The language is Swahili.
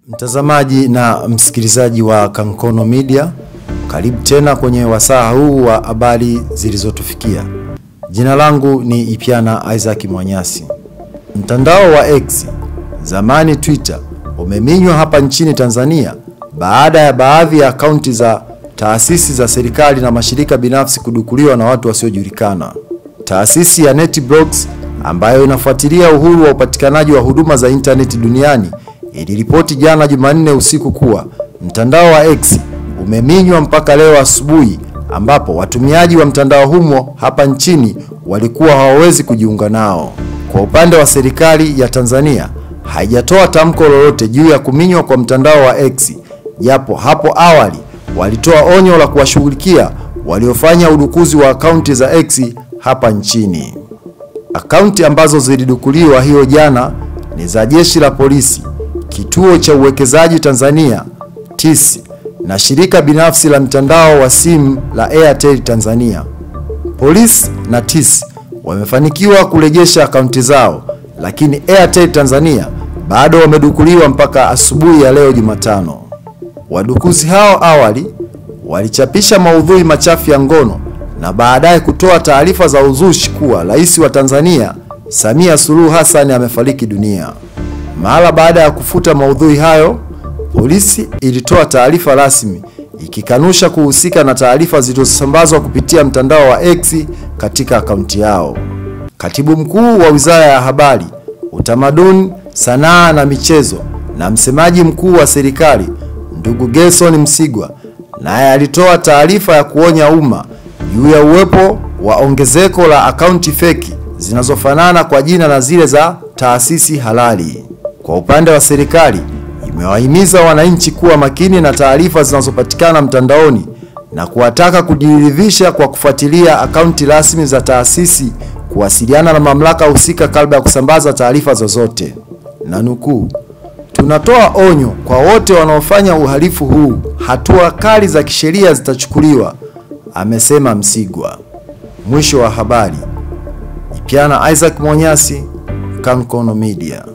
Mtazamaji na msikilizaji wa Kankono Media, karibu tena kwenye wasaa huu wa habari zilizotufikia. Jina langu ni Ipiana Isaac Mwanyasi. Mtandao wa X, zamani Twitter, umeminywa hapa nchini Tanzania baada ya baadhi ya akaunti za taasisi za serikali na mashirika binafsi kudukuliwa na watu wasiojulikana. Taasisi ya NetBlocks ambayo inafuatilia uhuru wa upatikanaji wa huduma za internet duniani iliripoti jana Jumanne usiku kuwa mtandao wa X umeminywa mpaka leo asubuhi, ambapo watumiaji wa mtandao humo hapa nchini walikuwa hawawezi kujiunga nao. Kwa upande wa serikali ya Tanzania haijatoa tamko lolote juu ya kuminywa kwa mtandao wa X, japo hapo awali walitoa onyo la kuwashughulikia waliofanya udukuzi wa akaunti za X hapa nchini. Akaunti ambazo zilidukuliwa hiyo jana ni za Jeshi la Polisi, Kituo cha Uwekezaji Tanzania TIS, na shirika binafsi la mtandao wa simu la Airtel Tanzania. Polisi na TIS wamefanikiwa kurejesha akaunti zao, lakini Airtel Tanzania bado wamedukuliwa mpaka asubuhi ya leo Jumatano. Wadukuzi hao awali walichapisha maudhui machafu ya ngono na baadaye kutoa taarifa za uzushi kuwa Rais wa Tanzania Samia Suluhu Hassan amefariki dunia. Mara baada ya kufuta maudhui hayo, polisi ilitoa taarifa rasmi ikikanusha kuhusika na taarifa zilizosambazwa kupitia mtandao wa X katika akaunti yao. Katibu mkuu wa Wizara ya Habari, Utamaduni, Sanaa na Michezo na msemaji mkuu wa serikali, ndugu Gerson Msigwa, naye alitoa taarifa ya kuonya umma juu ya uwepo wa ongezeko la akaunti feki zinazofanana kwa jina na zile za taasisi halali. Kwa upande wa serikali, imewahimiza wananchi kuwa makini na taarifa zinazopatikana mtandaoni na kuwataka kujiridhisha kwa kufuatilia akaunti rasmi za taasisi, kuwasiliana na mamlaka husika kabla ya kusambaza taarifa zozote. Na nukuu, "Tunatoa onyo kwa wote wanaofanya uhalifu huu, hatua kali za kisheria zitachukuliwa," amesema Msigwa. Mwisho wa habari. Ipiana Isaac Mwanyasi, Kankono Media.